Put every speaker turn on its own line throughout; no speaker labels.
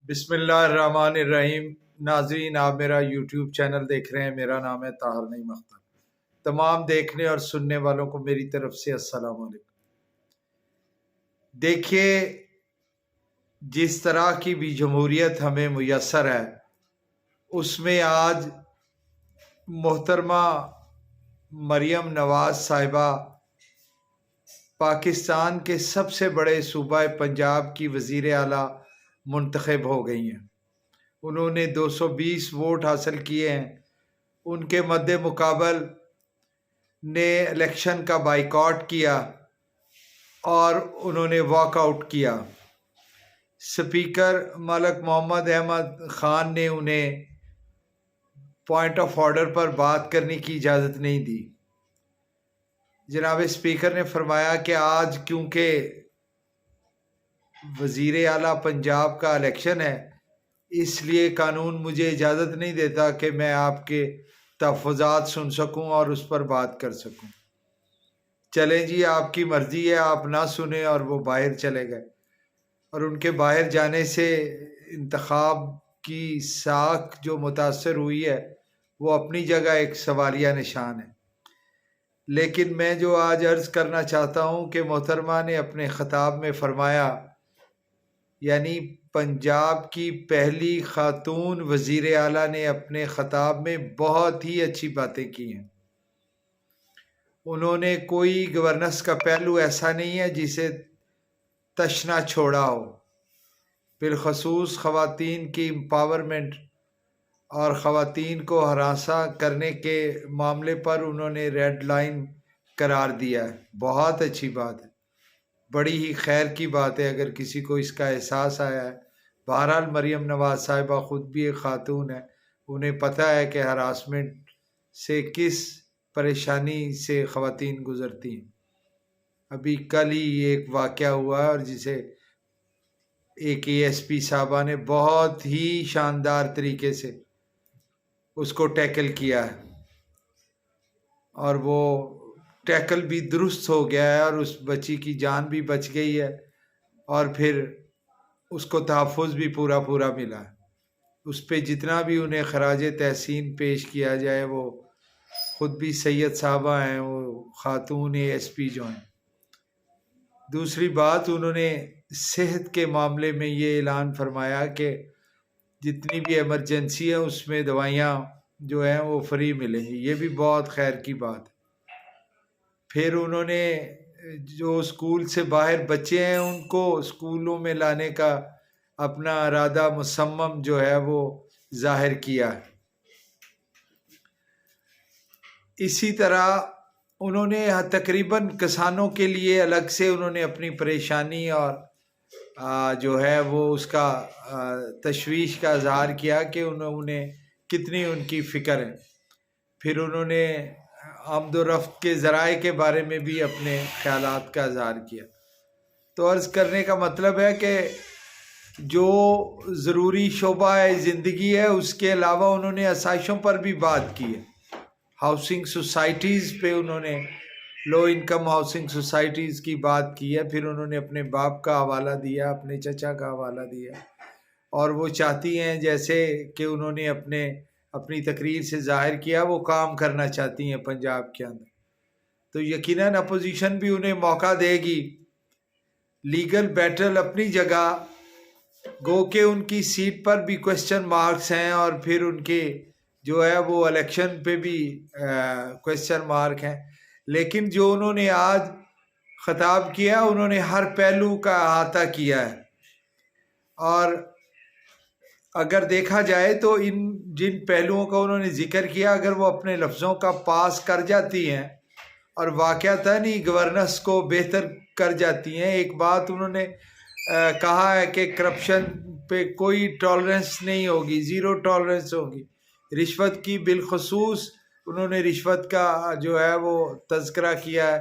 बिस्मिल्लाहिर्रहमानिर्रहीम। नाजरीन, आप मेरा यूट्यूब चैनल देख रहे हैं। मेरा नाम है ताहर नईम अख्तर। तमाम देखने और सुनने वालों को मेरी तरफ से अस्सलाम वालेकुम। देखिए, जिस तरह की भी जमहूरियत हमें मुयस्सर है, उसमें आज मोहतरमा मरियम नवाज साहिबा पाकिस्तान के सबसे बड़े सूबा पंजाब की वज़ीर आला मुंतखब हो गई हैं। उन्होंने 220 वोट हासिल किए हैं। उनके मद्दे मुकाबल ने इलेक्शन का बाइकआउट किया और उन्होंने वॉकआउट किया। स्पीकर मलिक मोहम्मद अहमद ख़ान ने उन्हें पॉइंट ऑफ ऑर्डर पर बात करने की इजाज़त नहीं दी। जनाब स्पीकर ने फरमाया कि आज क्योंकि वज़ीर आला पंजाब का इलेक्शन है, इसलिए कानून मुझे इजाज़त नहीं देता कि मैं आपके तहफ़्फ़ुज़ात सुन सकूं और उस पर बात कर सकूं। चलें जी, आपकी मर्ज़ी है, आप ना सुने। और वो बाहर चले गए और उनके बाहर जाने से इंतखाब की साख जो मुतासर हुई है वो अपनी जगह एक सवालिया निशान है। लेकिन मैं जो आज अर्ज़ करना चाहता हूँ कि मोहतरमा ने अपने ख़िताब में फ़रमाया, यानी पंजाब की पहली खातून वज़ीर आला ने अपने ख़िताब में बहुत ही अच्छी बातें की हैं। उन्होंने कोई गवर्नेंस का पहलू ऐसा नहीं है जिसे तशना छोड़ा हो। बिलखसूस ख़वातीन की एम्पावरमेंट और ख़वातीन को हरासा करने के मामले पर उन्होंने रेड लाइन करार दिया है। बहुत अच्छी बात है, बड़ी ही खैर की बात है अगर किसी को इसका एहसास आया है। बहरहाल मरियम नवाज साहिबा ख़ुद भी एक ख़ातून है, उन्हें पता है कि हरासमेंट से किस परेशानी से ख़वातीन गुज़रती हैं। अभी कल ही एक वाक़या हुआ और जिसे एक ASP साहबा ने बहुत ही शानदार तरीके से उसको टैकल किया है और वो टैकल भी दुरुस्त हो गया है और उस बच्ची की जान भी बच गई है और फिर उसको तहफ़्फ़ुज़ भी पूरा मिला है। उस पर जितना भी उन्हें खराज तहसीन पेश किया जाए, वो ख़ुद भी सैयद साहबा हैं, वो ख़ातून ASP जो हैं। दूसरी बात, उन्होंने सेहत के मामले में ये ऐलान फरमाया कि जितनी भी इमरजेंसी है उसमें दवाइयाँ जो हैं वो फ्री मिलेंगी। ये भी बहुत खैर की बात है। फिर उन्होंने जो स्कूल से बाहर बच्चे हैं उनको स्कूलों में लाने का अपना इरादा मुसम्मम जो है वो जाहिर किया है। इसी तरह उन्होंने तकरीबन किसानों के लिए अलग से उन्होंने अपनी परेशानी और जो है वो उसका तशवीश का इजहार किया कि उन्हें कितनी उनकी फ़िक्र है। फिर उन्होंने आमदोरफ्त के ज़राए के बारे में भी अपने ख़यालात का इजहार किया। तो अर्ज़ करने का मतलब है कि जो ज़रूरी शोबा ज़िंदगी है उसके अलावा उन्होंने आसाइशों पर भी बात की है। हाउसिंग सोसाइटीज़ पे उन्होंने लो इनकम हाउसिंग सोसाइटीज़ की बात की है। फिर उन्होंने अपने बाप का हवाला दिया, अपने चचा का हवाला दिया और वो चाहती हैं, जैसे कि उन्होंने अपनी तकरीर से ज़ाहिर किया, वो काम करना चाहती हैं पंजाब के अंदर। तो यकीनन अपोजिशन भी उन्हें मौका देगी। लीगल बैटल अपनी जगह, गो के उनकी सीट पर भी क्वेश्चन मार्क्स हैं और फिर उनके जो है वो इलेक्शन पे भी क्वेश्चन मार्क हैं। लेकिन जो उन्होंने आज ख़िताब किया, उन्होंने हर पहलू का अहाता किया है। और अगर देखा जाए तो इन जिन पहलुओं का उन्होंने जिक्र किया, अगर वो अपने लफ्ज़ों का पास कर जाती हैं और वाक़यातन ही गवर्नेंस को बेहतर कर जाती हैं। एक बात उन्होंने कहा है कि करप्शन पे कोई टॉलरेंस नहीं होगी, ज़ीरो टॉलरेंस होगी। रिश्वत की बिलखसूस उन्होंने रिश्वत का जो है वो तज़किरा किया है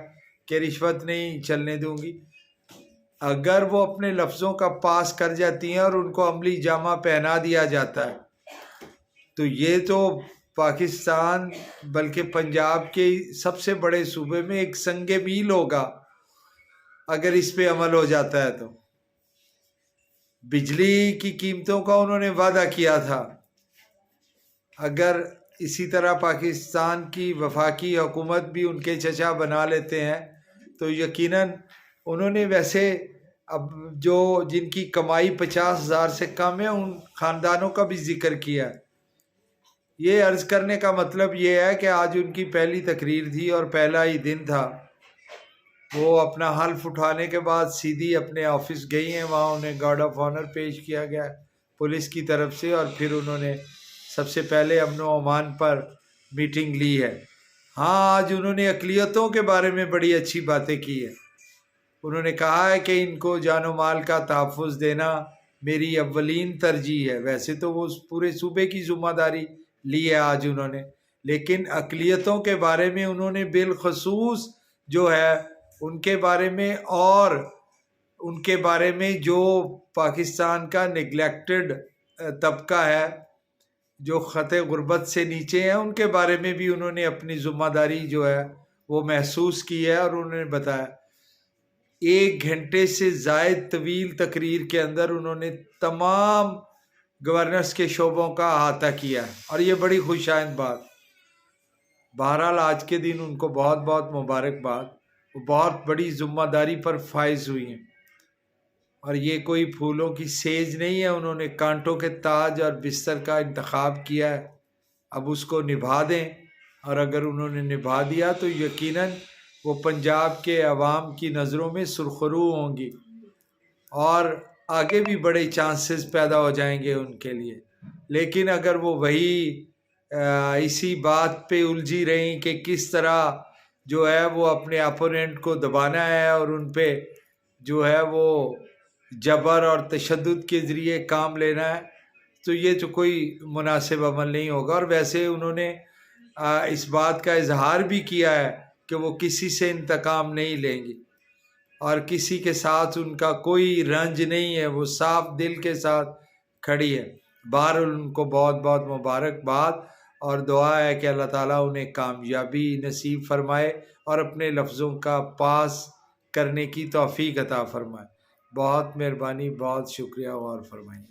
कि रिश्वत नहीं चलने दूंगी। अगर वो अपने लफ्ज़ों का पास कर जाती हैं और उनको अमली जामा पहना दिया जाता है, तो ये तो पाकिस्तान बल्कि पंजाब के सबसे बड़े सूबे में एक संगे मील होगा अगर इस पे अमल हो जाता है। तो बिजली की कीमतों का उन्होंने वादा किया था। अगर इसी तरह पाकिस्तान की वफाकी हुकूमत भी उनके चचा बना लेते हैं तो यकीनन उन्होंने वैसे अब जो जिनकी कमाई 50,000 से कम है उन ख़ानदानों का भी जिक्र किया। ये अर्ज़ करने का मतलब ये है कि आज उनकी पहली तकरीर थी और पहला ही दिन था। वो अपना हल्फ उठाने के बाद सीधी अपने ऑफिस गई हैं, वहाँ उन्हें गार्ड ऑफ ऑनर पेश किया गया पुलिस की तरफ से, और फिर उन्होंने सबसे पहले अमन व अमान पर मीटिंग ली है। हाँ, आज उन्होंने अक़लियतों के बारे में बड़ी अच्छी बातें की है। उन्होंने कहा है कि इनको जानो माल का तहफ़्फ़ुज़ देना मेरी अव्वलीन तरजीह है। वैसे तो वो पूरे सूबे की ज़िम्मेदारी ली है आज उन्होंने, लेकिन अक़लियतों के बारे में उन्होंने बिलख़ुसूस जो है उनके बारे में, और उनके बारे में जो पाकिस्तान का निगलेक्टेड तबका है जो ख़त गुर्बत से नीचे है, उनके बारे में भी उन्होंने अपनी ज़िम्मेदारी जो है वो महसूस की है। और उन्होंने बताया 1 घंटे से ज़ायद तवील तकरीर के अंदर उन्होंने तमाम गवर्नर्स के शोबों का अहाता किया है, और ये बड़ी खुशाइंद बात। बहरहाल आज के दिन उनको बहुत बहुत मुबारकबाद। वो बहुत बड़ी ज़िम्मेदारी पर फाइज हुई हैं, और ये कोई फूलों की सेज नहीं है। उन्होंने कांटों के ताज और बिस्तर का इंतखाब किया है, अब उसको निभा दें। और अगर उन्होंने निभा दिया तो यकीनन वो पंजाब के अवाम की नज़रों में सुरखरू होंगी, और आगे भी बड़े चांसेस पैदा हो जाएंगे उनके लिए। लेकिन अगर वो वही इसी बात पे उलझी रहीं कि किस तरह जो है वो अपने अपोनेंट को दबाना है और उन पे जो है वो जबर और तशद्दुद के ज़रिए काम लेना है, तो ये तो कोई मुनासिब अमल नहीं होगा। और वैसे उन्होंने इस बात का इजहार भी किया है कि वो किसी से इंतकाम नहीं लेंगी और किसी के साथ उनका कोई रंज नहीं है, वो साफ दिल के साथ खड़ी है। बहरहाल उनको बहुत बहुत मुबारकबाद, और दुआ है कि अल्लाह ताला उन्हें कामयाबी नसीब फरमाए और अपने लफ्ज़ों का पास करने की तौफीक अता फरमाए। बहुत मेहरबानी, बहुत शुक्रिया, और फरमाइए।